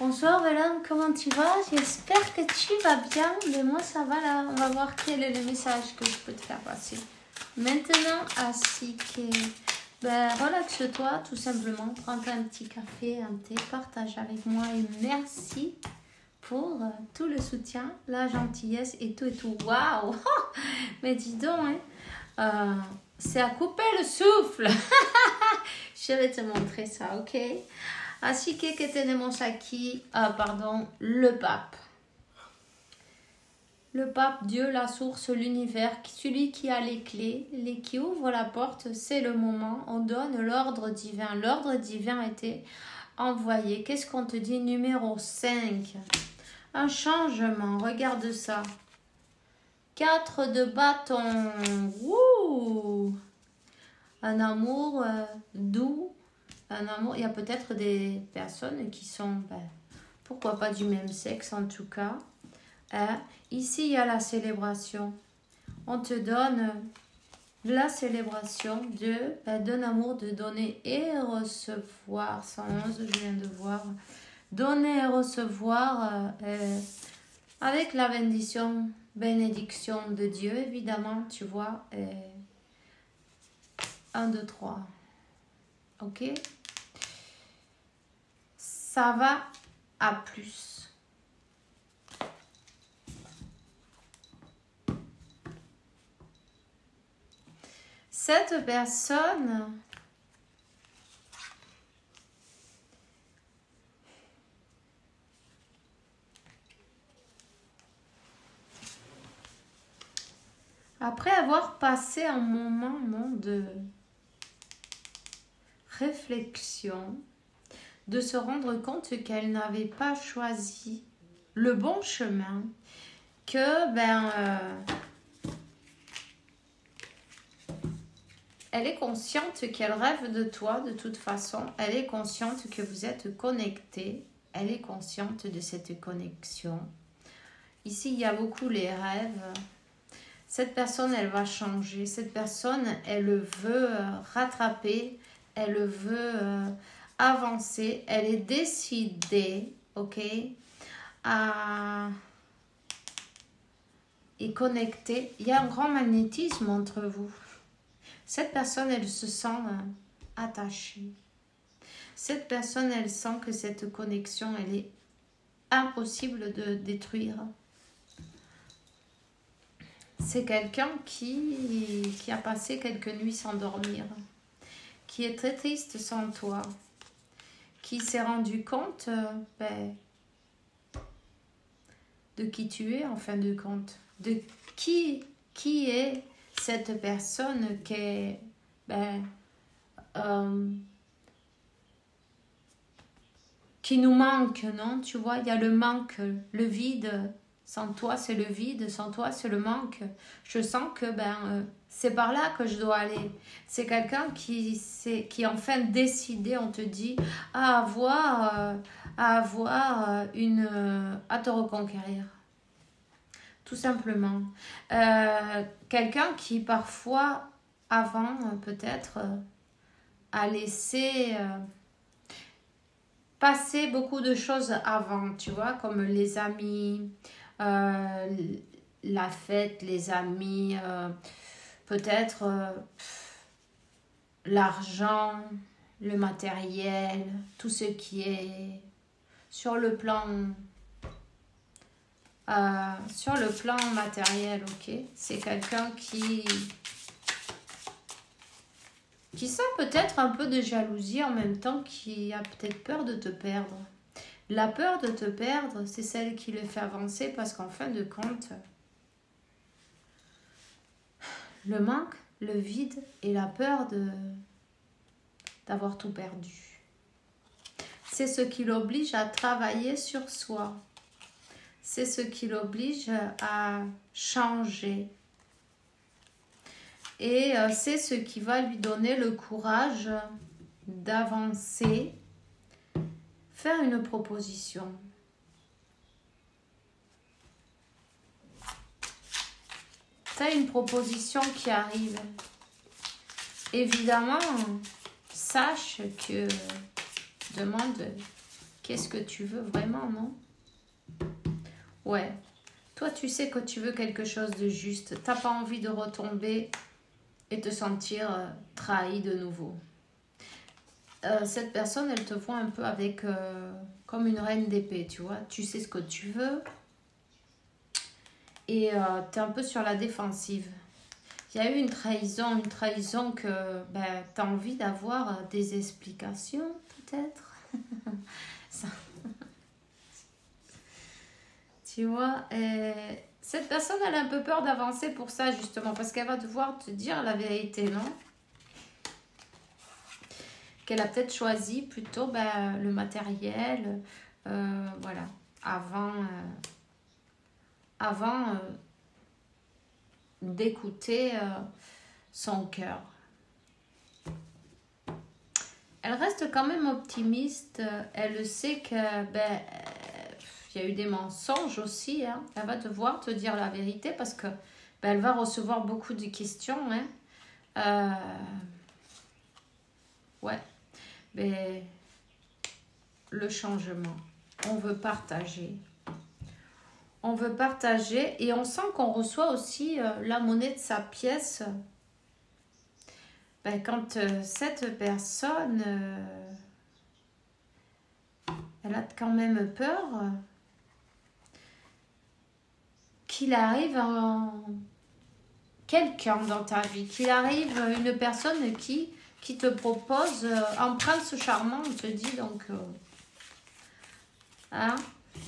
Bonsoir Belen, comment tu vas? J'espère que tu vas bien, mais moi ça va là. On va voir quel est le message que je peux te faire passer. Maintenant, ainsi que relaxe-toi tout simplement, prends un petit café, un thé, partage avec moi et merci pour tout le soutien, la gentillesse et tout et tout. Waouh! Mais dis donc, hein, c'est à couper le souffle. Je vais te montrer ça, ok? Ainsi que tenemos aquí, le pape. Le pape, Dieu, la source, l'univers, celui qui a les clés, qui ouvre la porte, c'est le moment. On donne l'ordre divin. L'ordre divin a été envoyé. Qu'est-ce qu'on te dit? Numéro 5. Un changement. Regarde ça. 4 de bâton. Wouh! Un amour doux. Un amour. Il y a peut-être des personnes qui sont, pourquoi pas du même sexe en tout cas. Ici, il y a la célébration. On te donne la célébration d'un amour, de donner et recevoir. 111, je viens de voir. Donner et recevoir avec la bénédiction de Dieu, évidemment, tu vois. 1, 2, 3. Ok? Ça va à plus. Cette personne après avoir passé un moment de réflexion, de se rendre compte qu'elle n'avait pas choisi le bon chemin, que elle est consciente qu'elle rêve de toi de toute façon, elle est consciente que vous êtes connectés, elle est consciente de cette connexion. Ici, il y a beaucoup les rêves. Cette personne, elle va changer. Cette personne, elle veut rattraper, elle veut avancer, elle est décidée, ok, et connectée. Il y a un grand magnétisme entre vous. Cette personne, elle se sent attachée. Cette personne, elle sent que cette connexion, elle est impossible de détruire. C'est quelqu'un qui a passé quelques nuits sans dormir, qui est très triste sans toi, qui s'est rendu compte de qui tu es en fin de compte, de qui est cette personne qui nous manque, non? Tu vois, il y a le manque, le vide. Sans toi, c'est le vide. Sans toi, c'est le manque. Je sens que c'est par là que je dois aller. C'est quelqu'un qui est enfin décidé, on te dit, à te reconquérir. Tout simplement. Quelqu'un qui parfois, avant, peut-être, a laissé passer beaucoup de choses avant, tu vois, comme les amis, la fête, les amis, peut-être l'argent, le matériel, tout ce qui est sur le plan matériel, ok. C'est quelqu'un qui sent peut-être un peu de jalousie en même temps, qui a peut-être peur de te perdre. La peur de te perdre, c'est celle qui le fait avancer parce qu'en fin de compte, le manque, le vide et la peur d'avoir tout perdu. C'est ce qui l'oblige à travailler sur soi. C'est ce qui l'oblige à changer. Et c'est ce qui va lui donner le courage d'avancer, faire une proposition. Tu as une proposition qui arrive. Évidemment, sache que demande Qu'est-ce que tu veux vraiment, non? Ouais. Toi, tu sais que tu veux quelque chose de juste. T'as pas envie de retomber et te sentir trahi de nouveau. Cette personne, elle te voit un peu avec comme une reine d'épée, tu vois. Tu sais ce que tu veux et tu es un peu sur la défensive. Il y a eu une trahison que ben, tu as envie d'avoir des explications, peut-être. Ça. Tu vois, cette personne, elle a un peu peur d'avancer pour ça, justement, parce qu'elle va devoir te dire la vérité, non? Qu'elle a peut-être choisi plutôt ben, le matériel, voilà, avant d'écouter son cœur. Elle reste quand même optimiste, elle sait que ben, il y a eu des mensonges aussi, hein. Elle va devoir te dire la vérité parce que ben, elle va recevoir beaucoup de questions, hein. Ouais, mais le changement, on veut partager. On veut partager et on sent qu'on reçoit aussi la monnaie de sa pièce. Ben, quand cette personne, elle a quand même peur qu'il arrive quelqu'un dans ta vie, qu'il arrive une personne qui te propose un prince charmant, on te dit donc, hein,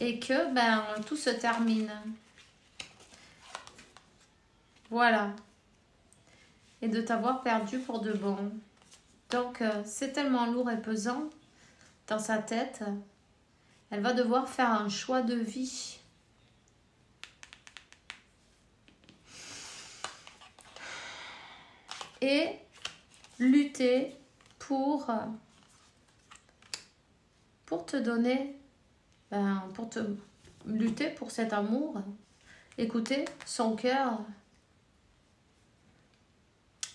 et que ben tout se termine. Voilà. Et de t'avoir perdu pour de bon. Donc, c'est tellement lourd et pesant dans sa tête. Elle va devoir faire un choix de vie. Et lutter pour te donner, pour te lutter pour cet amour. Écouter son cœur.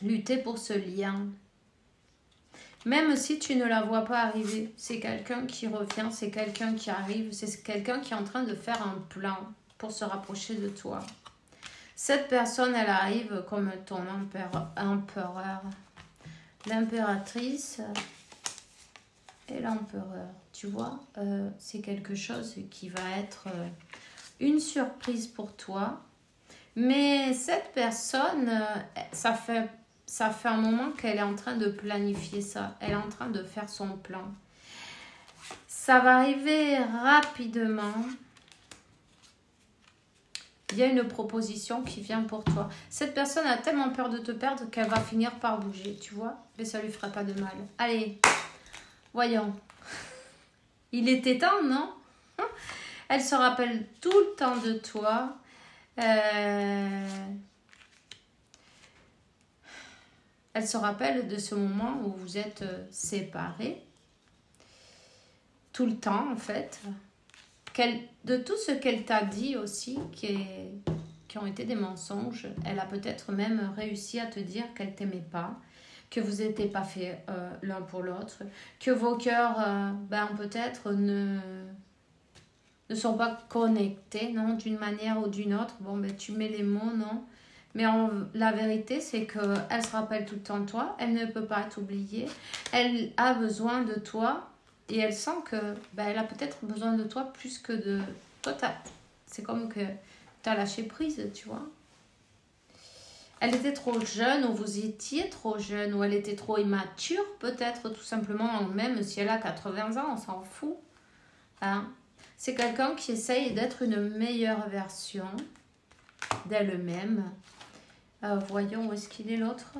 Lutter pour ce lien. Même si tu ne la vois pas arriver, c'est quelqu'un qui revient, c'est quelqu'un qui arrive, c'est quelqu'un qui est en train de faire un plan pour se rapprocher de toi. Cette personne, elle arrive comme ton empereur, l'impératrice et l'empereur. Tu vois, c'est quelque chose qui va être une surprise pour toi. Mais cette personne, ça fait un moment qu'elle est en train de planifier ça. Elle est en train de faire son plan. Ça va arriver rapidement. Il y a une proposition qui vient pour toi. Cette personne a tellement peur de te perdre qu'elle va finir par bouger, tu vois. Mais ça lui fera pas de mal. Allez, voyons. Il était temps, non? Elle se rappelle tout le temps de toi. Elle se rappelle de ce moment où vous êtes séparés. Tout le temps, en fait. De tout ce qu'elle t'a dit aussi, qui ont été des mensonges, elle a peut-être même réussi à te dire qu'elle t'aimait pas, que vous n'étiez pas faits l'un pour l'autre, que vos cœurs, peut-être ne sont pas connectés, non, d'une manière ou d'une autre. Bon, tu mets les mots, non. Mais la vérité, c'est qu'elle se rappelle tout le temps de toi, elle ne peut pas t'oublier, elle a besoin de toi. Et elle sent que elle a peut-être besoin de toi plus que de... Toi, c'est comme que tu as lâché prise, tu vois. Elle était trop jeune, ou vous étiez trop jeune, ou elle était trop immature, peut-être, tout simplement. Même si elle a 80 ans, on s'en fout. Hein? C'est quelqu'un qui essaye d'être une meilleure version d'elle-même. Voyons, où est-ce qu'il est l'autre ?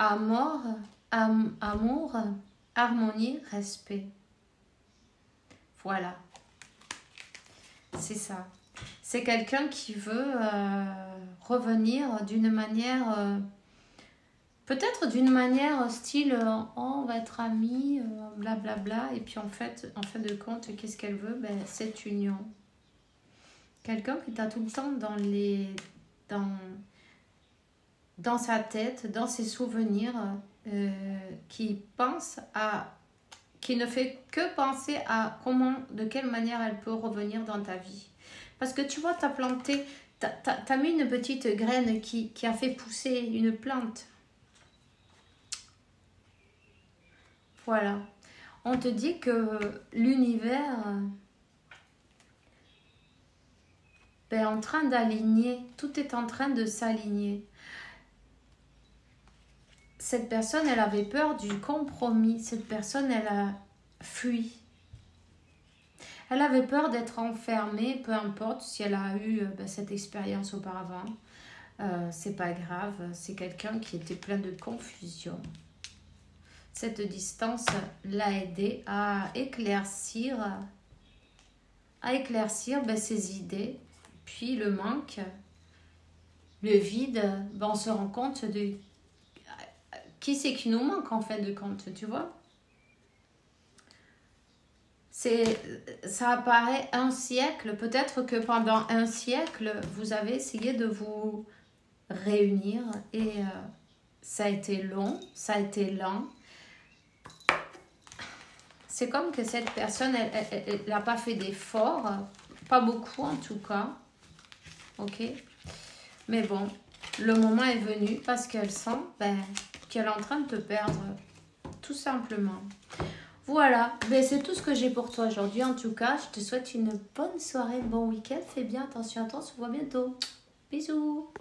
Amour, harmonie, respect. Voilà. C'est ça. C'est quelqu'un qui veut revenir d'une manière... peut-être d'une manière style on va être amis, blablabla. Et puis en fait de compte, qu'est-ce qu'elle veut? Cette union. Quelqu'un qui t'a tout le temps dans dans sa tête, dans ses souvenirs, qui ne fait que penser à comment, de quelle manière elle peut revenir dans ta vie. Parce que tu vois, tu as planté, tu as mis une petite graine qui a fait pousser une plante. Voilà. On te dit que l'univers est en train d'aligner, tout est en train de s'aligner. Cette personne, elle avait peur du compromis. Cette personne, elle a fui. Elle avait peur d'être enfermée, peu importe si elle a eu cette expérience auparavant. C'est pas grave, c'est quelqu'un qui était plein de confusion. Cette distance l'a aidé à éclaircir ses idées. Puis le manque, le vide, on se rend compte de qui c'est qui nous manque en fin de compte, tu vois. Ça apparaît un siècle, peut-être que pendant un siècle, vous avez essayé de vous réunir et ça a été long, ça a été lent. C'est comme que cette personne, elle n'a pas fait d'efforts, pas beaucoup en tout cas, ok. Mais bon, le moment est venu parce qu'elle sent qu'elle est en train de te perdre, tout simplement. Voilà, c'est tout ce que j'ai pour toi aujourd'hui. En tout cas, je te souhaite une bonne soirée, bon week-end. Fais bien attention à toi, on se voit bientôt. Bisous.